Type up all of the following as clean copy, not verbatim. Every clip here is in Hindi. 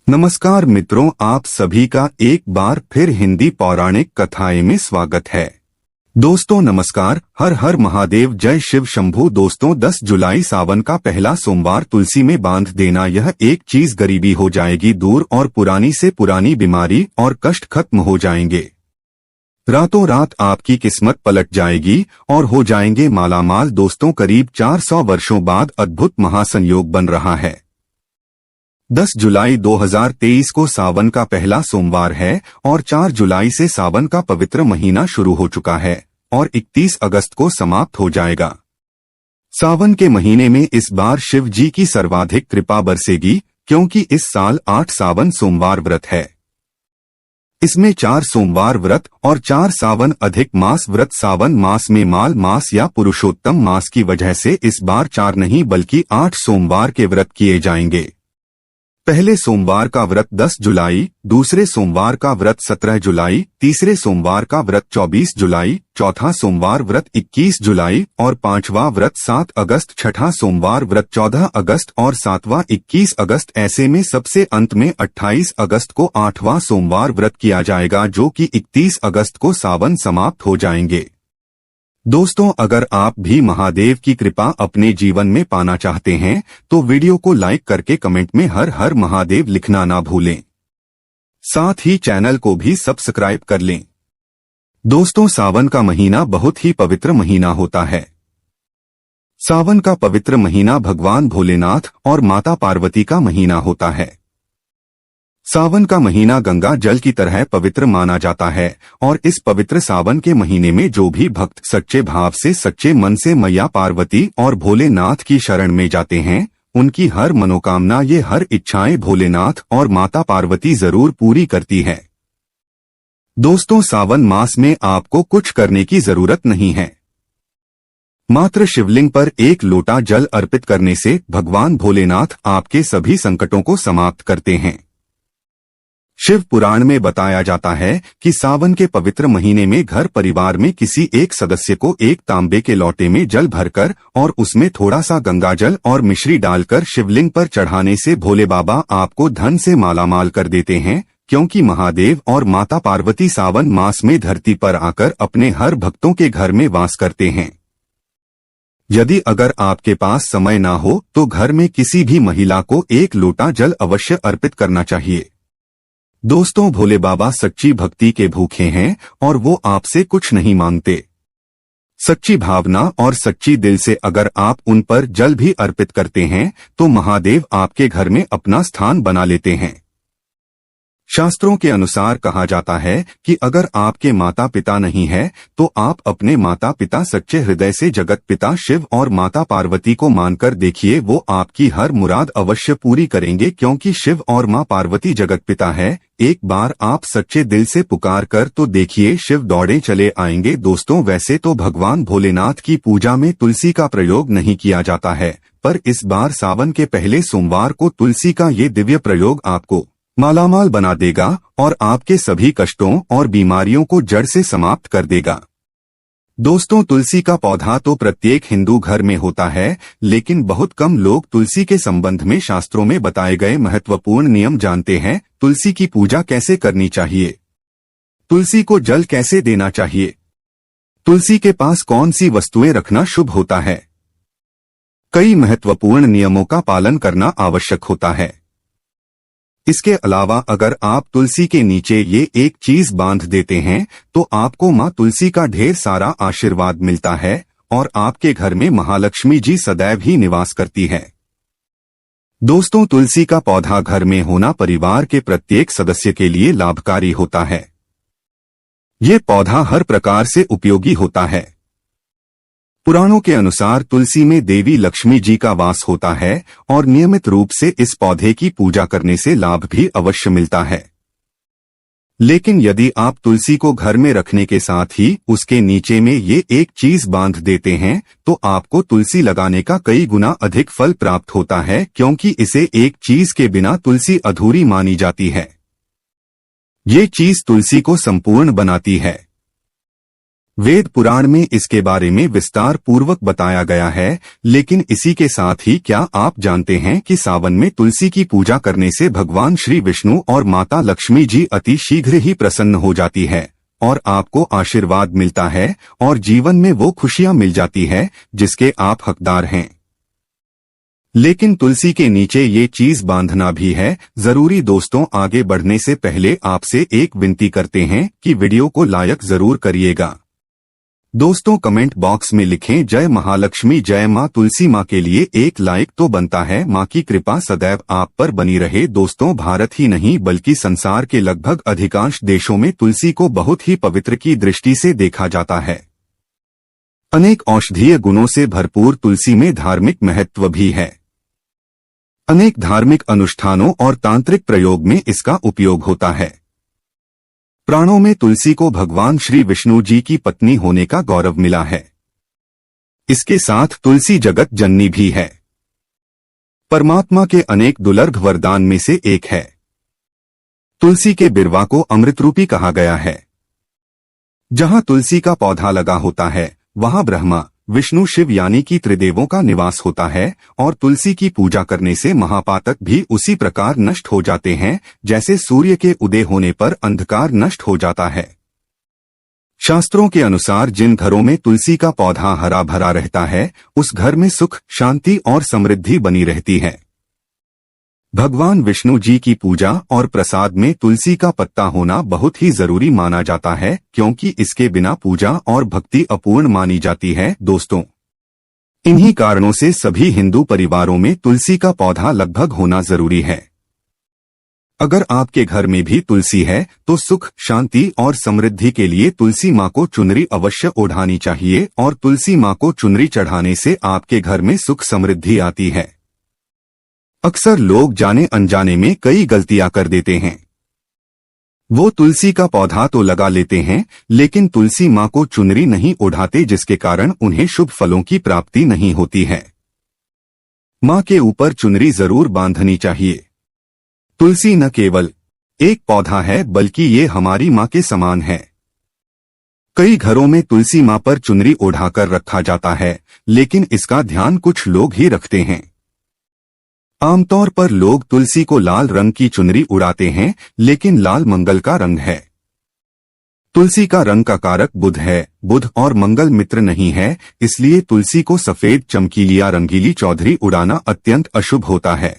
नमस्कार मित्रों, आप सभी का एक बार फिर हिंदी पौराणिक कथाएं में स्वागत है। दोस्तों नमस्कार, हर हर महादेव, जय शिव शंभू। दोस्तों 10 जुलाई सावन का पहला सोमवार तुलसी में बांध देना, यह एक चीज गरीबी हो जाएगी दूर और पुरानी से पुरानी बीमारी और कष्ट खत्म हो जाएंगे। रातों रात आपकी किस्मत पलट जाएगी और हो जाएंगे मालामाल। दोस्तों करीब 400 वर्षों बाद अद्भुत महासंयोग बन रहा है। 10 जुलाई 2023 को सावन का पहला सोमवार है और 4 जुलाई से सावन का पवित्र महीना शुरू हो चुका है और 31 अगस्त को समाप्त हो जाएगा। सावन के महीने में इस बार शिव जी की सर्वाधिक कृपा बरसेगी, क्योंकि इस साल 8 सावन सोमवार व्रत है। इसमें 4 सोमवार व्रत और 4 सावन अधिक मास व्रत। सावन मास में माल मास या पुरुषोत्तम मास की वजह से इस बार 4 नहीं बल्कि 8 सोमवार के व्रत किए जाएंगे। पहले सोमवार का व्रत 10 जुलाई, दूसरे सोमवार का व्रत 17 जुलाई, तीसरे सोमवार का व्रत 24 जुलाई, चौथा सोमवार व्रत 21 जुलाई और पांचवा व्रत 7 अगस्त, छठा सोमवार व्रत 14 अगस्त और सातवां 21 अगस्त। ऐसे में सबसे अंत में 28 अगस्त को 8वां सोमवार व्रत किया जाएगा, जो कि 31 अगस्त को सावन समाप्त हो जाएंगे। दोस्तों अगर आप भी महादेव की कृपा अपने जीवन में पाना चाहते हैं तो वीडियो को लाइक करके कमेंट में हर हर महादेव लिखना ना भूलें। साथ ही चैनल को भी सब्सक्राइब कर लें। दोस्तों सावन का महीना बहुत ही पवित्र महीना होता है। सावन का पवित्र महीना भगवान भोलेनाथ और माता पार्वती का महीना होता है। सावन का महीना गंगा जल की तरह पवित्र माना जाता है और इस पवित्र सावन के महीने में जो भी भक्त सच्चे भाव से सच्चे मन से मैया पार्वती और भोलेनाथ की शरण में जाते हैं, उनकी हर मनोकामना, ये हर इच्छाएं भोलेनाथ और माता पार्वती जरूर पूरी करती है। दोस्तों सावन मास में आपको कुछ करने की जरूरत नहीं है। मात्र शिवलिंग पर एक लोटा जल अर्पित करने से भगवान भोलेनाथ आपके सभी संकटों को समाप्त करते हैं। शिव पुराण में बताया जाता है कि सावन के पवित्र महीने में घर परिवार में किसी एक सदस्य को एक तांबे के लोटे में जल भरकर और उसमें थोड़ा सा गंगा जल और मिश्री डालकर शिवलिंग पर चढ़ाने से भोले बाबा आपको धन से मालामाल कर देते हैं, क्योंकि महादेव और माता पार्वती सावन मास में धरती पर आकर अपने हर भक्तों के घर में वास करते हैं। यदि अगर आपके पास समय ना हो तो घर में किसी भी महिला को एक लोटा जल अवश्य अर्पित करना चाहिए। दोस्तों भोले बाबा सच्ची भक्ति के भूखे हैं और वो आपसे कुछ नहीं मांगते। सच्ची भावना और सच्ची दिल से अगर आप उन पर जल भी अर्पित करते हैं तो महादेव आपके घर में अपना स्थान बना लेते हैं। शास्त्रों के अनुसार कहा जाता है कि अगर आपके माता पिता नहीं है तो आप अपने माता पिता सच्चे हृदय से जगत पिता शिव और माता पार्वती को मानकर देखिए, वो आपकी हर मुराद अवश्य पूरी करेंगे, क्योंकि शिव और मां पार्वती जगत पिता है। एक बार आप सच्चे दिल से पुकार कर तो देखिए, शिव दौड़े चले आएंगे। दोस्तों वैसे तो भगवान भोलेनाथ की पूजा में तुलसी का प्रयोग नहीं किया जाता है, पर इस बार सावन के पहले सोमवार को तुलसी का ये दिव्य प्रयोग आपको मालामाल बना देगा और आपके सभी कष्टों और बीमारियों को जड़ से समाप्त कर देगा। दोस्तों तुलसी का पौधा तो प्रत्येक हिंदू घर में होता है, लेकिन बहुत कम लोग तुलसी के संबंध में शास्त्रों में बताए गए महत्वपूर्ण नियम जानते हैं। तुलसी की पूजा कैसे करनी चाहिए, तुलसी को जल कैसे देना चाहिए, तुलसी के पास कौन सी वस्तुएं रखना शुभ होता है, कई महत्वपूर्ण नियमों का पालन करना आवश्यक होता है। इसके अलावा अगर आप तुलसी के नीचे ये एक चीज बांध देते हैं तो आपको मां तुलसी का ढेर सारा आशीर्वाद मिलता है और आपके घर में महालक्ष्मी जी सदैव ही निवास करती है। दोस्तों तुलसी का पौधा घर में होना परिवार के प्रत्येक सदस्य के लिए लाभकारी होता है। ये पौधा हर प्रकार से उपयोगी होता है। पुराणों के अनुसार तुलसी में देवी लक्ष्मी जी का वास होता है और नियमित रूप से इस पौधे की पूजा करने से लाभ भी अवश्य मिलता है। लेकिन यदि आप तुलसी को घर में रखने के साथ ही उसके नीचे में ये एक चीज बांध देते हैं तो आपको तुलसी लगाने का कई गुना अधिक फल प्राप्त होता है, क्योंकि इसे एक चीज के बिना तुलसी अधूरी मानी जाती है। ये चीज तुलसी को संपूर्ण बनाती है। वेद पुराण में इसके बारे में विस्तार पूर्वक बताया गया है, लेकिन इसी के साथ ही क्या आप जानते हैं कि सावन में तुलसी की पूजा करने से भगवान श्री विष्णु और माता लक्ष्मी जी अति शीघ्र ही प्रसन्न हो जाती है और आपको आशीर्वाद मिलता है और जीवन में वो खुशियां मिल जाती है जिसके आप हकदार हैं। लेकिन तुलसी के नीचे ये चीज बांधना भी है जरूरी। दोस्तों, आगे बढ़ने से पहले आपसे एक विनती करते हैं कि वीडियो को लाइक जरूर करिएगा। दोस्तों, कमेंट बॉक्स में लिखें जय महालक्ष्मी, जय माँ तुलसी माँ के लिए एक लाइक तो बनता है। माँ की कृपा सदैव आप पर बनी रहे। दोस्तों, भारत ही नहीं बल्कि संसार के लगभग अधिकांश देशों में तुलसी को बहुत ही पवित्र की दृष्टि से देखा जाता है। अनेक औषधीय गुणों से भरपूर तुलसी में धार्मिक महत्व भी है। अनेक धार्मिक अनुष्ठानों और तांत्रिक प्रयोग में इसका उपयोग होता है। प्राणों में तुलसी को भगवान श्री विष्णु जी की पत्नी होने का गौरव मिला है। इसके साथ तुलसी जगत जननी भी है। परमात्मा के अनेक दुर्लभ वरदान में से एक है। तुलसी के बिरवा को अमृत रूपी कहा गया है। जहां तुलसी का पौधा लगा होता है वहां ब्रह्मा, विष्णु, शिव यानी कि त्रिदेवों का निवास होता है और तुलसी की पूजा करने से महापातक भी उसी प्रकार नष्ट हो जाते हैं जैसे सूर्य के उदय होने पर अंधकार नष्ट हो जाता है। शास्त्रों के अनुसार जिन घरों में तुलसी का पौधा हरा भरा रहता है उस घर में सुख, शांति और समृद्धि बनी रहती है। भगवान विष्णु जी की पूजा और प्रसाद में तुलसी का पत्ता होना बहुत ही जरूरी माना जाता है, क्योंकि इसके बिना पूजा और भक्ति अपूर्ण मानी जाती है। दोस्तों, इन्हीं कारणों से सभी हिंदू परिवारों में तुलसी का पौधा लगभग होना जरूरी है। अगर आपके घर में भी तुलसी है तो सुख, शांति और समृद्धि के लिए तुलसी माँ को चुनरी अवश्य ओढ़ानी चाहिए और तुलसी माँ को चुनरी चढ़ाने से आपके घर में सुख समृद्धि आती है। अक्सर लोग जाने अनजाने में कई गलतियां कर देते हैं। वो तुलसी का पौधा तो लगा लेते हैं लेकिन तुलसी माँ को चुनरी नहीं ओढ़ाते, जिसके कारण उन्हें शुभ फलों की प्राप्ति नहीं होती है। माँ के ऊपर चुनरी जरूर बांधनी चाहिए। तुलसी न केवल एक पौधा है बल्कि ये हमारी माँ के समान है। कई घरों में तुलसी माँ पर चुनरी ओढ़ाकर रखा जाता है, लेकिन इसका ध्यान कुछ लोग ही रखते हैं। आमतौर पर लोग तुलसी को लाल रंग की चुनरी उड़ाते हैं, लेकिन लाल मंगल का रंग है। तुलसी का रंग का कारक बुध है। बुध और मंगल मित्र नहीं है, इसलिए तुलसी को सफेद, चमकीली या रंगीली चौधरी उड़ाना अत्यंत अशुभ होता है।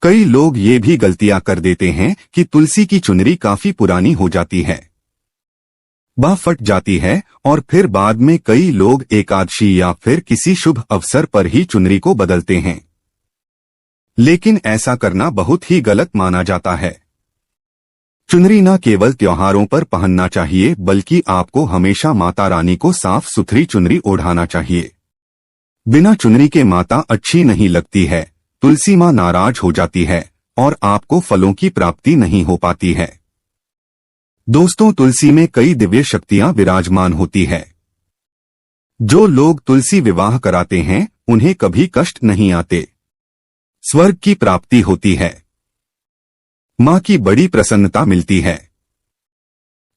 कई लोग ये भी गलतियां कर देते हैं कि तुलसी की चुनरी काफी पुरानी हो जाती है, बाँ फट जाती है और फिर बाद में कई लोग एकादशी या फिर किसी शुभ अवसर पर ही चुनरी को बदलते हैं। लेकिन ऐसा करना बहुत ही गलत माना जाता है। चुनरी न केवल त्योहारों पर पहनना चाहिए बल्कि आपको हमेशा माता रानी को साफ सुथरी चुनरी ओढ़ाना चाहिए। बिना चुनरी के माता अच्छी नहीं लगती है, तुलसी माँ नाराज हो जाती है और आपको फलों की प्राप्ति नहीं हो पाती है। दोस्तों, तुलसी में कई दिव्य शक्तियां विराजमान होती है। जो लोग तुलसी विवाह कराते हैं उन्हें कभी कष्ट नहीं आते, स्वर्ग की प्राप्ति होती है, माँ की बड़ी प्रसन्नता मिलती है।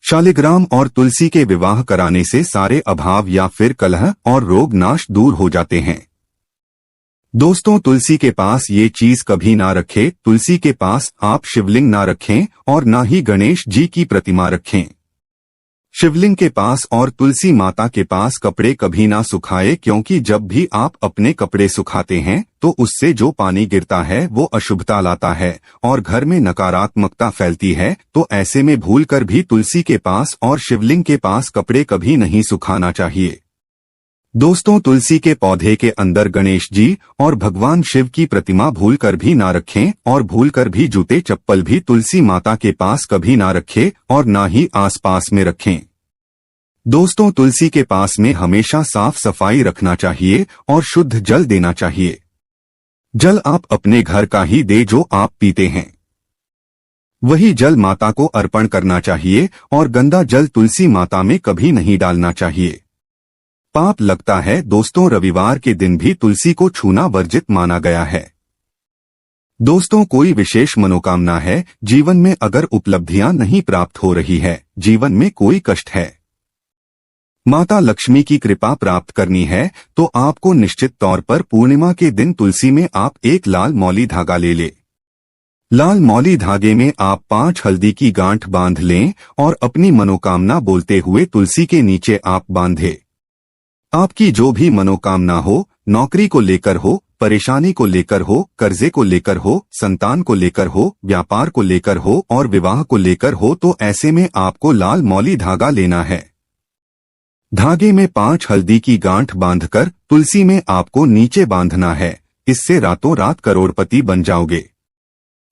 शालिग्राम और तुलसी के विवाह कराने से सारे अभाव या फिर कलह और रोग नाश दूर हो जाते हैं। दोस्तों, तुलसी के पास ये चीज कभी ना रखें। तुलसी के पास आप शिवलिंग ना रखें और ना ही गणेश जी की प्रतिमा रखें। शिवलिंग के पास और तुलसी माता के पास कपड़े कभी ना सुखाए, क्योंकि जब भी आप अपने कपड़े सुखाते हैं तो उससे जो पानी गिरता है वो अशुभता लाता है और घर में नकारात्मकता फैलती है। तो ऐसे में भूलकर भी तुलसी के पास और शिवलिंग के पास कपड़े कभी नहीं सुखाना चाहिए। दोस्तों, तुलसी के पौधे के अंदर गणेश जी और भगवान शिव की प्रतिमा भूलकर भी ना रखें और भूलकर भी जूते चप्पल भी तुलसी माता के पास कभी ना रखें और ना ही आसपास में रखें। दोस्तों, तुलसी के पास में हमेशा साफ सफाई रखना चाहिए और शुद्ध जल देना चाहिए। जल आप अपने घर का ही दे जो आप पीते हैं, वही जल माता को अर्पण करना चाहिए और गंदा जल तुलसी माता में कभी नहीं डालना चाहिए, पाप लगता है। दोस्तों, रविवार के दिन भी तुलसी को छूना वर्जित माना गया है। दोस्तों, कोई विशेष मनोकामना है, जीवन में अगर उपलब्धियां नहीं प्राप्त हो रही है, जीवन में कोई कष्ट है, माता लक्ष्मी की कृपा प्राप्त करनी है तो आपको निश्चित तौर पर पूर्णिमा के दिन तुलसी में आप एक लाल मौली धागा ले लाल मौली धागे में आप 5 हल्दी की गांठ बांध लें और अपनी मनोकामना बोलते हुए तुलसी के नीचे आप बांधे। आपकी जो भी मनोकामना हो, नौकरी को लेकर हो, परेशानी को लेकर हो, कर्जे को लेकर हो, संतान को लेकर हो, व्यापार को लेकर हो और विवाह को लेकर हो, तो ऐसे में आपको लाल मौली धागा लेना है। धागे में 5 हल्दी की गांठ बांधकर तुलसी में आपको नीचे बांधना है। इससे रातों रात करोड़पति बन जाओगे।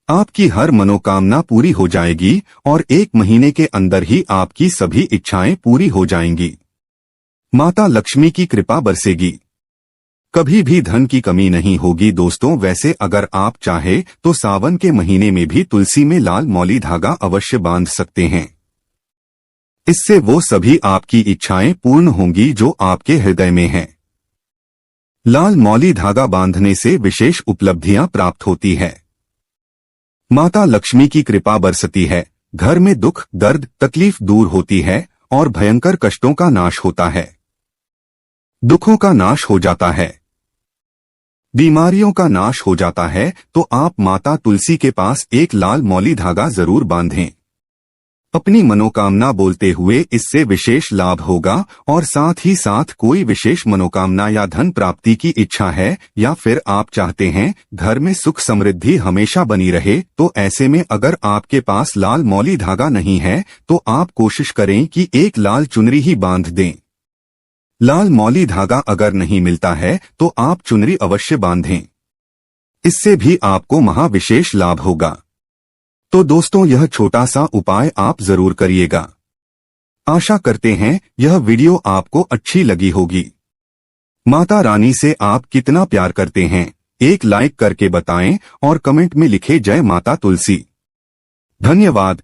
आपकी हर मनोकामना पूरी हो जाएगी और 1 महीने के अंदर ही आपकी सभी इच्छाएं पूरी हो जाएंगी। माता लक्ष्मी की कृपा बरसेगी। कभी भी धन की कमी नहीं होगी दोस्तों। वैसे अगर आप चाहे तो सावन के महीने में भी तुलसी में लाल मौली धागा अवश्य बांध सकते हैं। इससे वो सभी आपकी इच्छाएं पूर्ण होंगी जो आपके हृदय में हैं। लाल मौली धागा बांधने से विशेष उपलब्धियां प्राप्त होती है। माता लक्ष्मी की कृपा बरसती है। घर में दुख, दर्द, तकलीफ दूर होती है और भयंकर कष्टों का नाश होता है। दुखों का नाश हो जाता है, बीमारियों का नाश हो जाता है। तो आप माता तुलसी के पास एक लाल मौली धागा जरूर बांधें। अपनी मनोकामना बोलते हुए इससे विशेष लाभ होगा और साथ ही साथ कोई विशेष मनोकामना या धन प्राप्ति की इच्छा है या फिर आप चाहते हैं घर में सुख समृद्धि हमेशा बनी रहे, तो ऐसे में अगर आपके पास लाल मौली धागा नहीं है तो आप कोशिश करें कि एक लाल चुनरी ही बांध दें। लाल मौली धागा अगर नहीं मिलता है तो आप चुनरी अवश्य बांधें। इससे भी आपको महाविशेष लाभ होगा। तो दोस्तों यह छोटा सा उपाय आप जरूर करिएगा। आशा करते हैं यह वीडियो आपको अच्छी लगी होगी। माता रानी से आप कितना प्यार करते हैं एक लाइक करके बताएं और कमेंट में लिखे जय माता तुलसी। धन्यवाद।